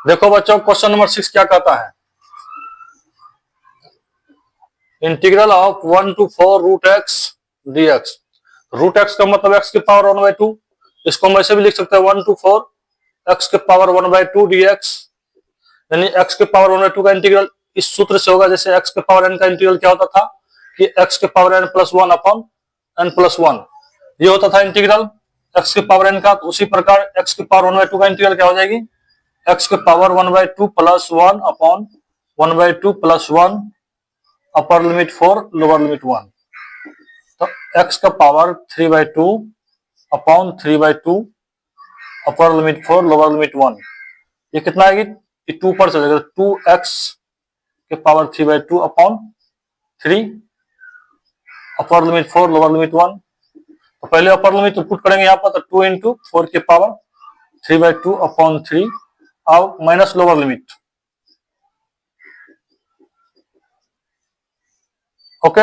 देखो बच्चों, question number 6 क्या कहता है? Integral of 1 to 4 root x dx। Root x का मतलब एक्स के पावर 1/2। इसको हम ऐसे भी लिख सकते हैं 1 to 4 एक्स के पावर 1/2 dx, यानी एक्स के पावर 1/2 का इंटीग्रल इस सूत्र से होगा। जैसे एक्स के पावर n का इंटीग्रल क्या होता था कि एक्स के पावर n+1 अपॉन n+1, ये होता था इंटीग्रल एक्स के पावर n का। तो उसी प्रकार एक्स के पावर 1/2 का इंटीग्रल क्या हो जाएगी? एक्स के power 1/2 + 1 upon 1/2 + 1 upper limit 4 lower limit 1। तो एक्स का power 3/2 upon 3/2 upper limit 4 lower limit 1, ये कितना आएगी? ये 2 पर चलेगा। 2x के power 3/2 upon 3 upper limit 4 lower limit 1। तो पहले अपर लिमिट पुट करेंगे यहाँ पर, तो 2 × 4 के पावर 3/2 अपॉन 3 और माइनस लोअर लिमिट। ओके,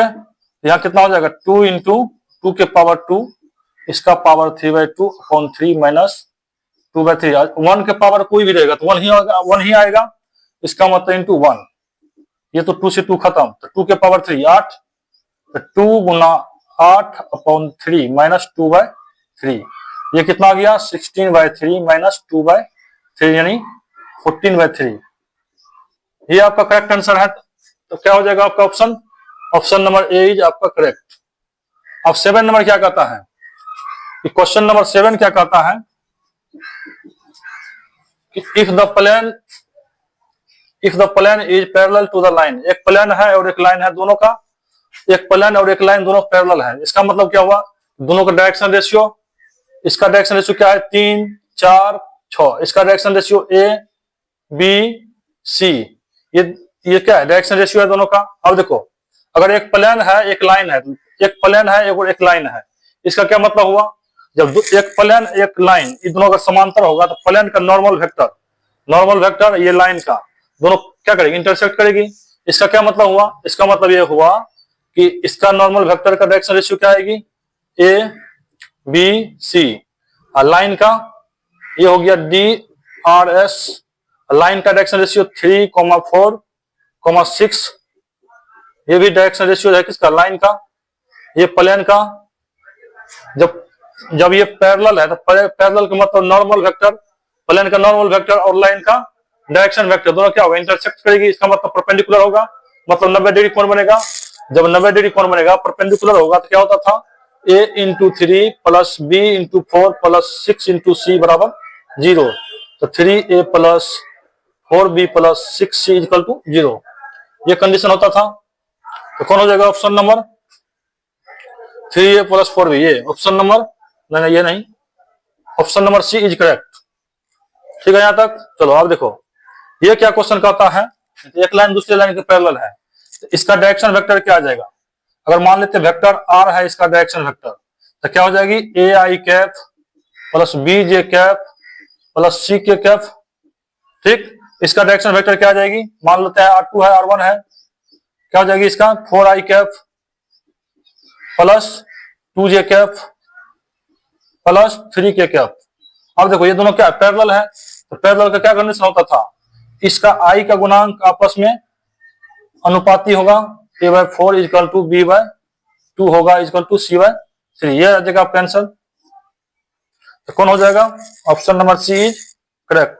यहाँ कितना हो जाएगा? 2 × 2 के पावर 2, इसका पावर 3/2 अपॉन 3 माइनस 2/3। 1 के पावर कोई भी रहेगा तो 1 ही आएगा, इसका मतलब इंटू 1। ये तो 2 से 2 खत्म, तो 2 के पावर 3 8, तो 2 × 8 अपॉन 3 माइनस 2/3। ये कितना आ गया? 16/3 माइनस 2/3 यानी 14/3। ये आपका करेक्ट आंसर है। तो क्या हो जाएगा आपका option? Option number A is आपका करेक्ट। अब 7 नंबर क्या कहता है? क्वेश्चन नंबर 7 क्या कहता है कि if the plane is parallel to the line. एक प्लेन है और एक लाइन है, दोनों का एक प्लेन और एक लाइन दोनों पैरेलल है। इसका मतलब क्या हुआ? दोनों का डायरेक्शन रेशियो, इसका डायरेक्शन रेशियो क्या है? 3 4 6। इसका direction ratio A B C, ये क्या है? डायरेक्शन रेशियो है दोनों का। अब देखो, अगर एक प्लेन है एक लाइन है, एक प्लेन है एक लाइन है, इसका क्या मतलब हुआ? जब एक प्लेन एक लाइन ये दोनों का समांतर होगा तो प्लेन का नॉर्मल वेक्टर ये लाइन का दोनों क्या करेगी? इंटरसेक्ट करेगी। इसका क्या मतलब हुआ? इसका मतलब ये हुआ कि इसका नॉर्मल वेक्टर का डायरेक्शन रेशियो क्या आएगी? A B C. और लाइन का ये हो गया डी आर एस। लाइन का डायरेक्शन रेशियो 3, 4, 6, ये भी डायरेक्शन रेशियो है किसका? लाइन का। ये प्लेन का जब ये पैरेलल है तो पैरेलल का मतलब नॉर्मल वेक्टर, प्लेन का नॉर्मल वेक्टर और लाइन का डायरेक्शन वेक्टर दोनों क्या होगा? इंटरसेक्ट करेगी। इसका मतलब परपेंडिकुलर होगा, मतलब 90 डिग्री कोण बनेगा। जब 90 डिग्री कोण बनेगा परपेंडिकुलर होगा तो क्या होता था? a × 3 + b × 4 + 6 × c बराबर 0। तो 3a + 4b + 6c = 0, ये कंडीशन होता था। तो कौन हो जाएगा? Option number 3a + 4b। ये ऑप्शन नंबर नहीं, ये नहीं, option number C is correct. ठीक है यहाँ तक? चलो आप देखो, ये क्या क्वेश्चन कहता है? एक लाइन दूसरे लाइन के पैरेलल है, तो इसका डायरेक्शन वेक्टर क्या आ जाएगा? अगर मान लेते वेक्टर आर है इसका डायरेक्शन वेक्टर, तो क्या हो जाएगी? ए आई कैप + बी जे कैप + सी के कैप। ठीक, इसका डायरेक्शन वेक्टर क्या आ जाएगी? मान लेते हैं R2 है R1 है, क्या हो जाएगी इसका? 4i cap + 2j cap + 3k cap. अब देखो ये दोनों क्या पैरेलल है, तो पैरेलल का क्या कंडीशन होता था? इसका i का गुणांक आपस में अनुपाती होगा, a/4 = b/2 होगा = c/3। ये आ जाएगा आपका आंसर। तो कौन हो जाएगा? Option number C is correct.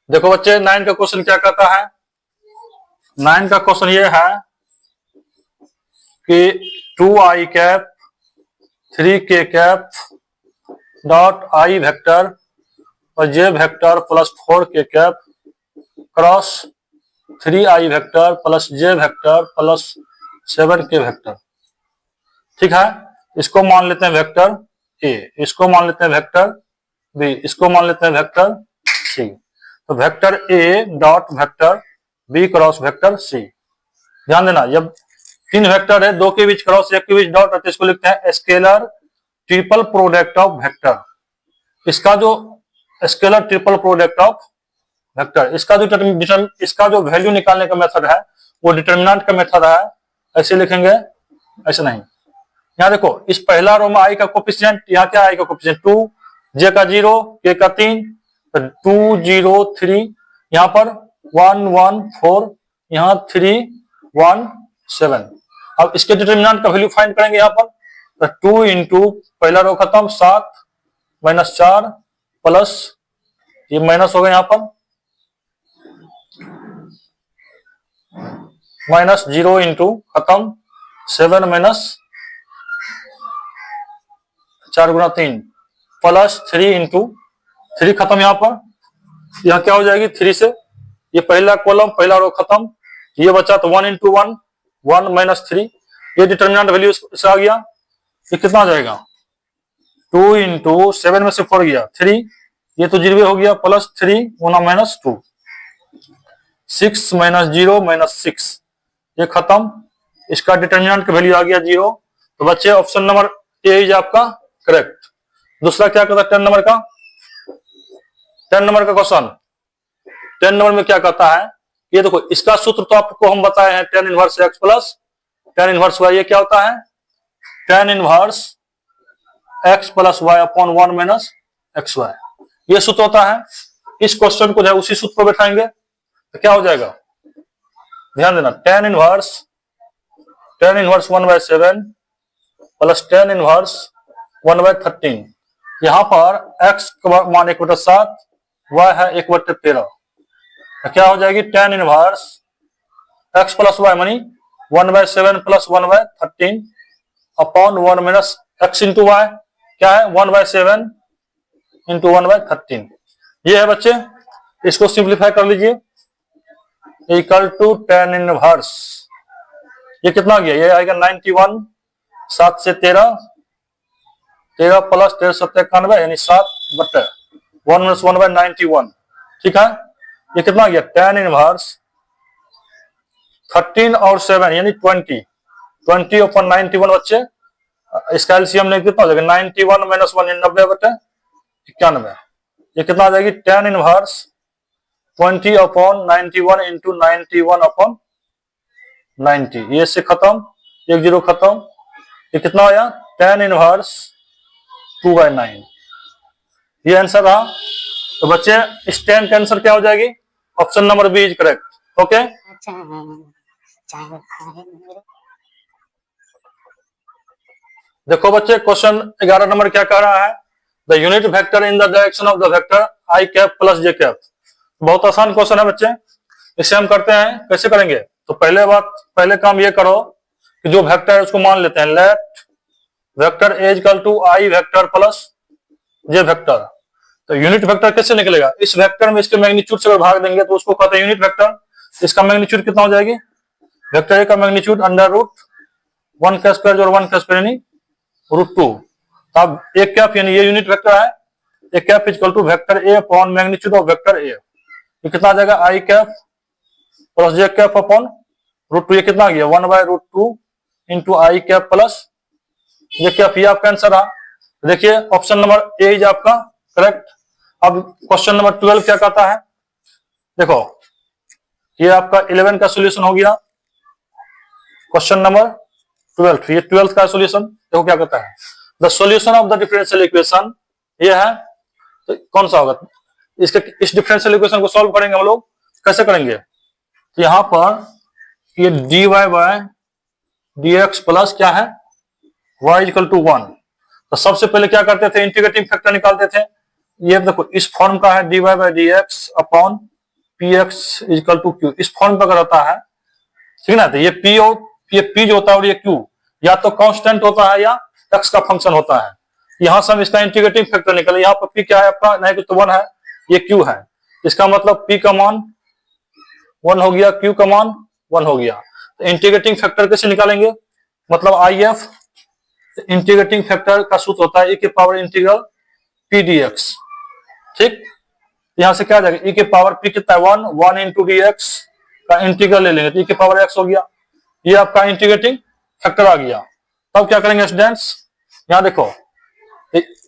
देखो बच्चे, 9 का क्वेश्चन क्या कहता है? 9 का क्वेश्चन ये है कि 2i cap 3k cap dot i vector और j vector + 4k cap cross 3i vector + j vector + 7k vector. ठीक है, इसको मान लेते हैं वेक्टर a, इसको मान लेते हैं वेक्टर b, इसको मान लेते हैं वेक्टर c। तो vector a dot vector b cross vector c। ध्यान देना, जब 3 वेक्टर है, 2 के बीच क्रॉस, 1 के बीच डॉट, तो इसको लिखते हैं scalar triple product of vector. इसका जो scalar triple product of vector, इसका जो वैल्यू निकालने का मेथड है वो डिटर्मिनेंट का मेथड है। ऐसे लिखेंगे, ऐसे नहीं। यहाँ देखो, इस पहला रो में i का कोफिशिएंट, यहाँ क्या i का कोफिशिएंट 2, जे का 0, के का 3, तो 2 0 3, यहाँ पर 1 1 4, यहाँ 3 1 7। अब इसके डिटर्मिनेंट का वैल्यू फाइंड करेंगे यहाँ पर, तो 2 इंटू पहला रो खत्म 7 माइनस 4 प्लस ये माइनस हो गया यहाँ पर माइनस 0 इंटू खत्म 7 माइनस 4 गुना 3 प्लस 3 इंटू 3 खत्म यहाँ पर, यहाँ क्या हो जाएगी 3 से, ये पहला कॉलम पहला रो खत्म, ये बचा तो 1 इंटू 1 1 माइनस 3, ये डिटर्मिनेंट वैल्यू इससे आ गया। ये कितना आ जाएगा 2 इंटू 7 में से 4 गया 3, ये तो 0 हो गया प्लस 3 गुना माइनस 2, 6 माइनस 0 माइनस 6, ये खत्म, इसका डिटर्मिनेंट का वैल्यू आ गया 0। तो बच्चे ऑप्शन नंबर ए इज आपका करेक्ट। दूसरा क्या कहता है 10 नंबर का, 10 नंबर का क्वेश्चन, 10 नंबर में क्या कहता है, ये देखो इसका सूत्र तो आपको हम बताए हैं tan inverse x plus tan inverse y, ये क्या होता है tan inverse x plus y upon 1 minus x y, ये सूत्र होता है। इस क्वेश्चन को जो है उसी सूत्र पर बैठाएंगे तो क्या हो जाएगा, ध्यान देना, tan inverse 1/7 plus tan inverse 1/13, यहां पर x का मान 1/7, y है 1/13, तो क्या हो जाएगी tan inverse x plus y मानी 1/7 plus 1/13 upon 1 minus x into y, क्या है 1/7 इंटू 1/13, ये है बच्चे। इसको सिंप्लीफाई कर लीजिए, इक्वल टू tan इनवर्स, ये कितना गया, ये आएगा 91, 7 से 13 प्लस 13 7 91, यानी 7/1 माइनस 1/91, ठीक है। ये कितना गया tan इनवर्स 13 और 7 यानी 20 अपॉन 91 बच्चे, इसका एलसीएम ने कितना हो जाएगा 91 माइनस 1 90/91, ये कितना आ जाएगी tan inverse 20 upon 91 into 91 upon 90, ये से खत्म 1 0 खत्म, ये कितना आया tan इनवर्स 2/9, ये आंसर रहा। तो बच्चे इस 10 का आंसर क्या हो जाएगी, option number B is correct. Okay, देखो बच्चे क्वेश्चन 11 नंबर क्या कह रहा है, the unit vector in the direction of the vector I cap plus J cap. बहुत आसान क्वेश्चन है बच्चे, इसे हम करते हैं, कैसे करेंगे, तो पहले काम ये करो कि जो वेक्टर है उसको मान लेते हैं, let vector as equal to I vector plus J vector. तो यूनिट वेक्टर कैसे निकलेगा, इस वेक्टर में इसके मैग्नीट्यूड से भाग देंगे तो उसको कहते हैं यूनिट वेक्टर। इसका मैग्नीट्यूड कितना हो जाएगी, वेक्टर ए का मैग्नीट्यूड अंडर रूट 1 का स्क्वायर और 1 का स्क्वायर यानी √2। अब एक कैप यानी ये यूनिट वेक्टर है, एक cap equal to vector A upon magnitude of vector A, ये कितना आ जाएगा I cap plus J cap upon √2, ये कितना आ गया 1/√2 into I cap plus J cap, ये आपका आंसर आ। देखिए ऑप्शन नंबर ए इज आपका करेक्ट। अब क्वेश्चन नंबर 12 क्या कहता है, देखो ये आपका 11 का सोल्यूशन हो गया, क्वेश्चन नंबर 12, ये 12th का सोल्यूशन देखो क्या कहता है, the solution of the differential equation, ये है तो कौन सा होगा, इस डिफरेंशियल इक्वेशन को सॉल्व करेंगे हम लोग, कैसे करेंगे, तो यहां पर ये dy/dx प्लस क्या है y इक्वल टू 1, तो सबसे पहले क्या करते थे इंटीग्रेटिंग फैक्टर निकालते थे, ये देखो इस फॉर्म का है dy/dx upon px equal to q, इस फॉर्म पर रहता है, ठीक है ना। तो ये p और ये p जो होता है और ये q या तो कांस्टेंट होता है या x का फंक्शन होता है, यहां से हम इसका इंटीग्रेटिंग फैक्टर निकाले, यहाँ पर p क्या है आपका नहीं तो 1 है, ये q है, इसका मतलब p का मान 1 हो गया, q का मान 1 हो गया। तो इंटीग्रेटिंग फैक्टर कैसे निकालेंगे, मतलब IF इंटीग्रेटिंग फैक्टर का सूत्र होता है e के पावर इंटीग्रल p dx, ठीक। यहां से क्या आ जाएगा e के पावर p कितना है 1 इंटू dx का इंटीग्रल ले लेंगे तो e के पावर x हो गया, ये आपका इंटीग्रेटिंग फैक्टर आ गया। तब क्या करेंगे स्टूडेंट्स, यहां देखो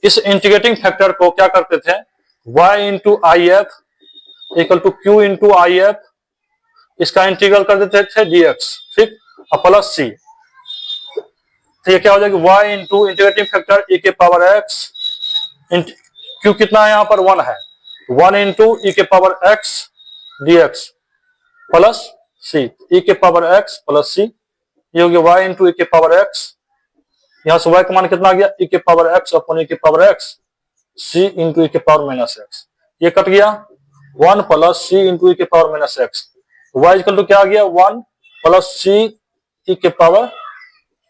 इस इंटीग्रेटिंग फैक्टर को क्या करते थे y into IF equal to q into IF, इसका इंटीग्रल कर देते थे dx, ठीक, और प्लस c, तो ये क्या हो जाएगा y into integrating factor e के पावर x क्यू कितना है यहाँ पर 1 है, 1 इंटू ई के power X D x plus C, E के पावर एक्स प्लस सी, ये हो गया वाई इंटू ई के पावर एक्स, यहां से वाई का मान कितना आ गया ई के पावर एक्स अपॉन ई के पावर एक्स सी इंटू ई के पावर माइनस एक्स, ये कट गया 1 प्लस सी इंटू ई के power minus x, y equal to क्या आ गया 1 प्लस सी ई के पावर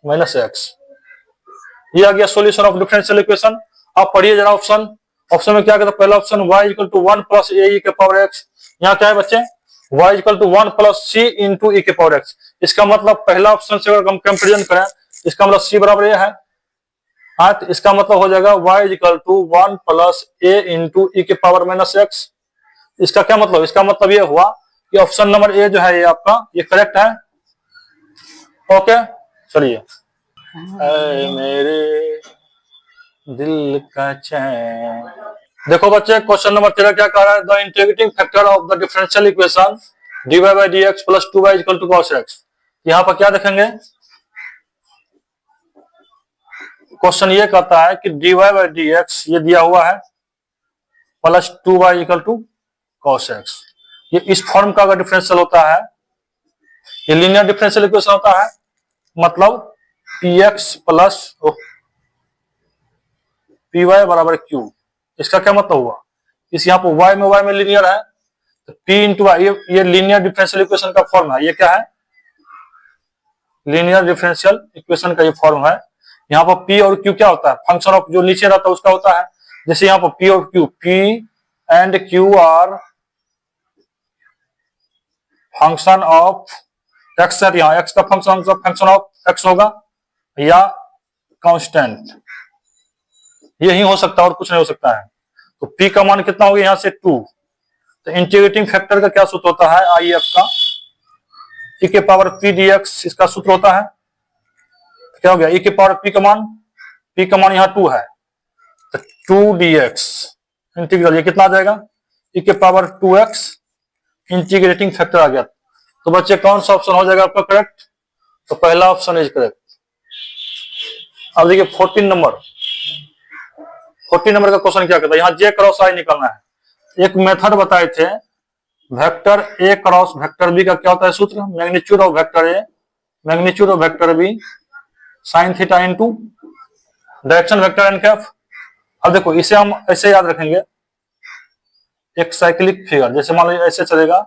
माइनस एक्स, ये आ गया सॉल्यूशन ऑफ डिफरेंशियल इक्वेशन। आप पढ़िए जरा ऑप्शन, ऑप्शन में क्या कहता है, पहला option y equal to 1 plus A E के पावर एक्स, यहाँ क्या है बच्चे y equal to 1 plus C into ई के पावर एक्स, इसका मतलब पहला ऑप्शन से अगर हम कंपेरिजन करें इसका मतलब c बराबर ये है, हाँ तो इसका मतलब हो जाएगा y equal to 1 plus A into ई के पावर माइनस एक्स, इसका क्या मतलब, इसका मतलब ये हुआ कि ऑप्शन नंबर ए जो है ये आपका ये करेक्ट है। ओके चलिए, मेरे दिल का चैन, देखो बच्चे क्वेश्चन नंबर 13 क्या कह रहा है, the integrating factor of the differential equation dy by D x plus 2y equal to cos x, यहाँ पर क्या देखेंगे, क्वेश्चन ये कहता है कि dy बाई डी एक्स ये दिया हुआ है plus 2y equal to cos x, ये इस फॉर्म का अगर डिफरेंशियल होता है, ये लीनियर डिफरेंशियल इक्वेशन होता है, मतलब px प्लस py बराबर q, इसका क्या मतलब हुआ, इस यहाँ पर y में लीनियर है तो p इंटू वाई, ये लीनियर डिफरेंशियल इक्वेशन का फॉर्म है, ये क्या है लीनियर डिफरेंशियल इक्वेशन का ये फॉर्म है। यहाँ पर p और q क्या होता है, फंक्शन ऑफ जो नीचे रहता है उसका होता है, जैसे यहाँ पर p और q, p and q are function of x है, यहाँ x का फंक्शन ऑफ x होगा या कांस्टेंट, यही हो सकता है और कुछ नहीं हो सकता है। तो p का मान कितना हो गया यहाँ से 2, तो इंटीग्रेटिंग फैक्टर का क्या सूत्र होता है आई एफ का, e के पावर p dx इसका सूत्र होता है, तो क्या हो गया e के पावर p का मान यहाँ 2 है तो 2 dx इंटीग्रल, ये कितना आ जाएगा e के पावर 2x इंटीग्रेटिंग फैक्टर आ गया। तो बच्चे कौन सा ऑप्शन हो जाएगा आपका करेक्ट, तो पहला ऑप्शन इज करेक्ट। अब देखिए 14 नंबर का क्वेश्चन क्या कहता है, यहाँ जे क्रॉस आई निकलना है, एक मेथड बताए थे vector A cross vector B का क्या होता है सूत्र, magnitude of vector A magnitude of vector B sine theta into direction vector N cap. अब देखो इसे हम ऐसे याद रखेंगे, एक साइक्लिक फिगर, जैसे मान लीजिए ऐसे चलेगा,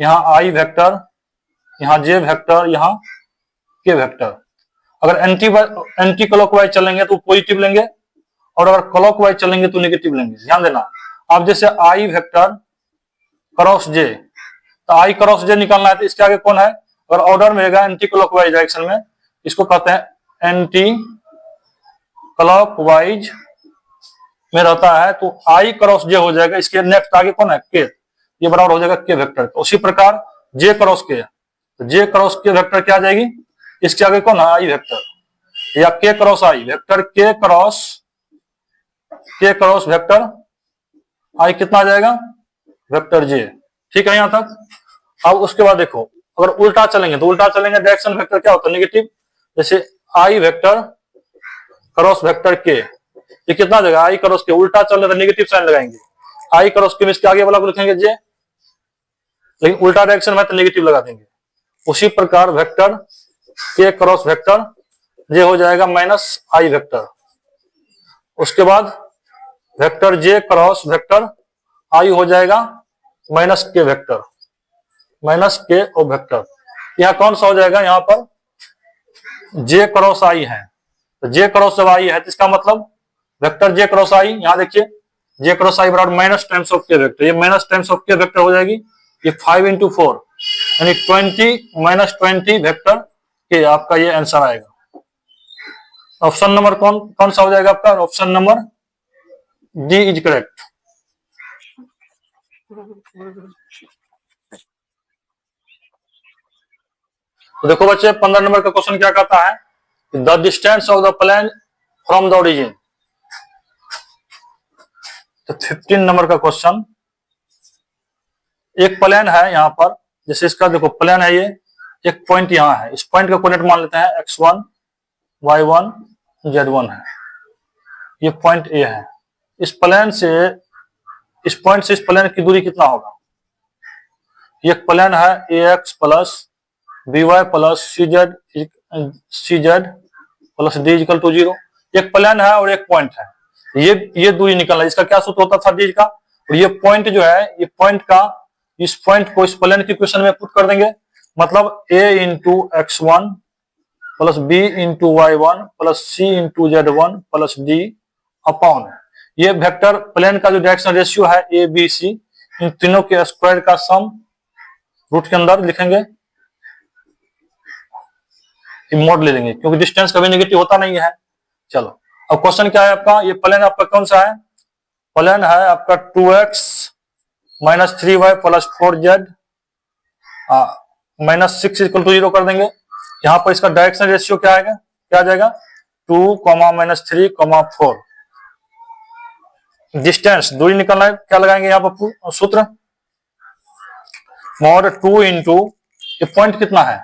यहाँ आई वेक्टर, यहाँ जे वेक्टर, यहाँ के वेक्टर, अगर एंटी क्लॉकवाइज चलेंगे तो पॉजिटिव लेंगे और अगर क्लॉकवाइज चलेंगे तो नेगेटिव लेंगे, ध्यान देना। अब जैसे आई वेक्टर क्रॉस जे, तो आई क्रॉस जे निकालना है तो इसके आगे कौन है, अगर ऑर्डर में रहेगा एंटी क्लॉकवाइज डायरेक्शन में, इसको कहते हैं एंटी क्लॉकवाइज में रहता है, तो आई क्रॉस जे हो जाएगा, इसके नेक्स्ट आगे कौन है के, ये बराबर हो जाएगा के वेक्टर। तो उसी प्रकार जे क्रॉस के, तो जे क्रॉस के वेक्टर क्या आ जाएगी, इसके आगे कौन है आई वेक्टर, या के क्रॉस आई वेक्टर, के क्रॉस वेक्टर आई कितना आ जाएगा वेक्टर जे, ठीक है यहाँ तक। अब उसके बाद देखो अगर उल्टा चलेंगे तो उल्टा चलेंगे, डायरेक्शन वेक्टर क्या होता है नेगेटिव, जैसे आई वेक्टर क्रॉस वेक्टर के, ये कितना आ जाएगा आई क्रॉस के, उल्टा चल रहे तो नेगेटिव साइन लगाएंगे, आई क्रॉस के में इसके आगे वाला को लिखेंगे जे, लेकिन उल्टा डायरेक्शन में तो नेगेटिव लगा देंगे। उसी प्रकार वेक्टर के क्रॉस वेक्टर जे हो जाएगा माइनस आई वेक्टर, उसके बाद वेक्टर जे क्रॉस वेक्टर आई हो जाएगा माइनस के वेक्टर, माइनस के ओ वेक्टर। यहाँ कौन सा हो जाएगा, यहाँ पर जे क्रॉस आई है, तो जे क्रॉस जब आई है तो इसका मतलब वेक्टर जे क्रॉस आई, यहाँ देखिए जे क्रॉस आई बराबर माइनस टाइम्स ऑफ के वेक्टर, ये माइनस टाइम्स ऑफ के वेक्टर हो जाएगी, ये 5 इंटू 4 यानी 20 माइनस 20 वेक्टर के, आपका ये आंसर आएगा। ऑप्शन नंबर कौन सा हो जाएगा आपका, option number D is correct. तो देखो बच्चे 15 नंबर का क्वेश्चन क्या कहता है, the distance of the plane from the origin. तो 15 नंबर का क्वेश्चन, एक प्लेन है यहाँ पर, जैसे इसका देखो प्लेन है ये, एक पॉइंट यहाँ है, इस पॉइंट का कोऑर्डिनेट मान लेते हैं x1 y1 z1 है, ये पॉइंट ए है, इस प्लेन से, इस पॉइंट से इस प्लेन की दूरी कितना होगा? ये प्लेन है A X plus B Y plus C Z plus D equal to 0। एक प्लेन है और एक पॉइंट है, ये दूरी निकलना है। इसका क्या सूत्र होता था डी का? और ये पॉइंट जो है, ये पॉइंट का, इस पॉइंट को इस प्लेन की इक्वेशन में पुट कर देंगे, मतलब a into x one plus B into y one plus C into z one plus D upon ये वेक्टर प्लेन का जो डायरेक्शन रेशियो है ए बी सी, इन तीनों के स्क्वायर का सम रूट के अंदर लिखेंगे, मॉड ले लेंगे क्योंकि डिस्टेंस कभी नेगेटिव होता नहीं है। चलो अब क्वेश्चन क्या है आपका? ये प्लेन आपका कौन सा है? प्लेन है आपका 2x minus 3y plus 4z minus 6 equal to 0 कर देंगे। यहाँ पर इसका डायरेक्शन रेशियो क्या आएगा? क्या आ जाएगा? 2 माइनस 3 4। डिस्टेंस दूरी निकलना है, क्या लगाएंगे यहाँ पर सूत्र? मॉड 2 इंटू, ये पॉइंट कितना है?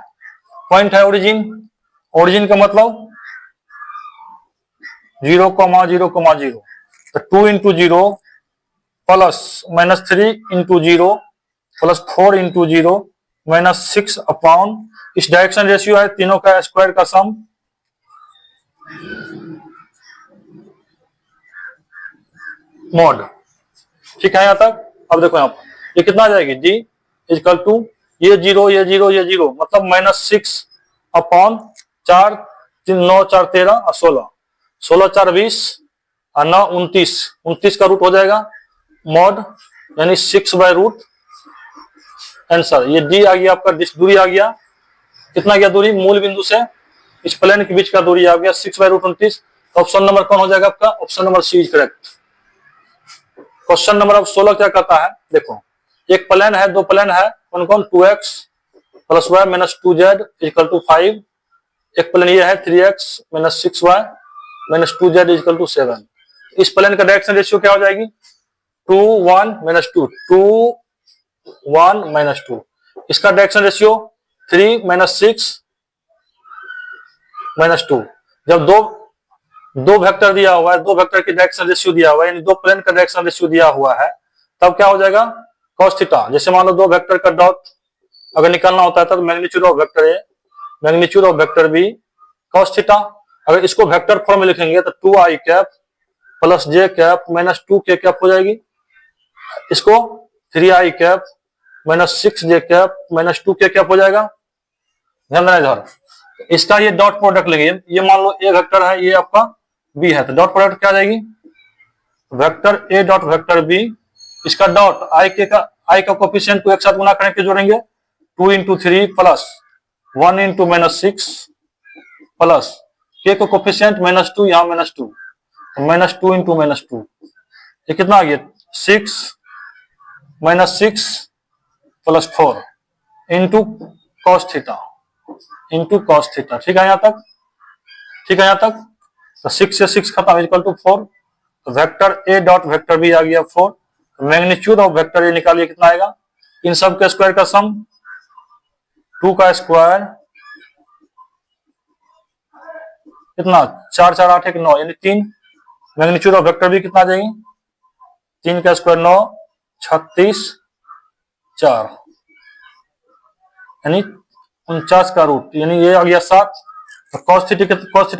पॉइंट है ओरिजिन, ओरिजिन का मतलब 0, 0, तो 2 into 0 plus minus 3 into 0 plus 4 into 0 minus 6 upon, इस डायरेक्शन रेशियो है तीनों का स्क्वायर का सम, मॉड। ठीक है यहाँ तक? अब देखो यहाँ पर ये कितना आ जाएगी? डी इक्वल टू ये 0, ये 0, ये 0, मतलब माइनस 6 अपॉन 4, 3, 9, 4, 13 और 16, 16, 4, 20 और 9, 29, 29 का रूट हो जाएगा मॉड, यानी 6 बाय रूट। आंसर ये डी आ गया आपका। दूरी आ गया, कितना गया दूरी? मूल बिंदु से इस प्लेन के बीच का दूरी आ गया 6 बाय रूट 29। ऑप्शन नंबर कौन हो जाएगा आपका? Option number C is correct. Question number अब 16 क्या कहता है? देखो एक प्लेन है, दो प्लेन है, कौन कौन? 2x plus y minus 2z equal to 5। एक प्लेन ये है 3x minus 6y minus 2z equal to 7। इस प्लेन का डायरेक्शन रेशियो क्या हो जाएगी? 2, 1 माइनस 2, 2, 1 माइनस 2। इसका डायरेक्शन रेशियो 3 माइनस 6 माइनस 2। जब दो वेक्टर दिया हुआ है, दो वेक्टर की डायरेक्शन रेशियो दिया हुआ है, यानी दो प्लेन का डायरेक्शन रेशियो दिया हुआ है, तब क्या हो जाएगा? cos theta. जैसे मान लो दो वेक्टर का डॉट अगर निकालना होता है तो magnitude of vector A magnitude of vector B cos theta. अगर इसको वेक्टर फॉर्म में लिखेंगे तो 2i cap plus J cap minus 2k cap हो जाएगी। इसको 3i cap minus 6j cap minus 2k cap हो जाएगा। ध्यान देना इधर, इसका ये डॉट प्रोडक्ट लेंगे। ये मान लो ए वेक्टर है, ये आपका बी है, तो डॉट प्रोडक्ट क्या आ जाएगी? Vector A dot vector B, इसका डॉट आई का कोफिशिएंट को एक साथ गुना करके जोड़ेंगे, 2 into 3 plus 1 into minus 6 plus K को कोफिशिएंट माइनस 2, यहाँ माइनस 2, तो माइनस 2 इंटू माइनस 2, ये कितना आ गया? 6 minus 6 plus 4 into cos theta into cos theta. ठीक है यहाँ तक? ठीक है यहाँ तक? तो 6 से 6 खत्म, इक्वल टू 4। तो vector A dot vector B आ गया 4। तो मैग्नीट्यूड ऑफ वेक्टर ए निकालिए, कितना आएगा? इन सब के स्क्वायर का सम, 2 का स्क्वायर कितना? 4, 4, 8, 1, 9, यानी 3। मैग्नीट्यूड ऑफ वेक्टर बी कितना आ जाएगी? 3 का स्क्वायर 9, 36, 4, यानी 49 का रूट, यानी ये आ गया 7। तो cos थीटा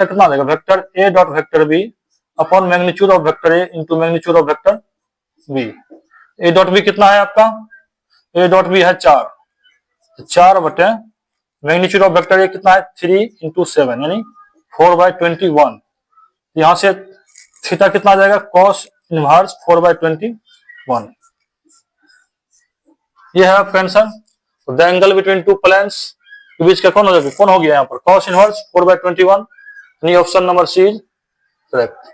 कितना आ जाएगा? Vector A dot vector B upon magnitude of vector A into magnitude of vector B. A dot B कितना है आपका? ए डॉट बी है 4, 4 बटे मैग्नीट्यूड ऑफ वेक्टर ए कितना है? 3 इंटू 7, यानी 4/21। यहां से थीटा कितना आ जाएगा? cos inverse 4/21। ये है आपका आंसर। The angle between two planes के बीच का कौन हो गया यहाँ पर? cos इनवर्स 4/21, यानी option number C is correct.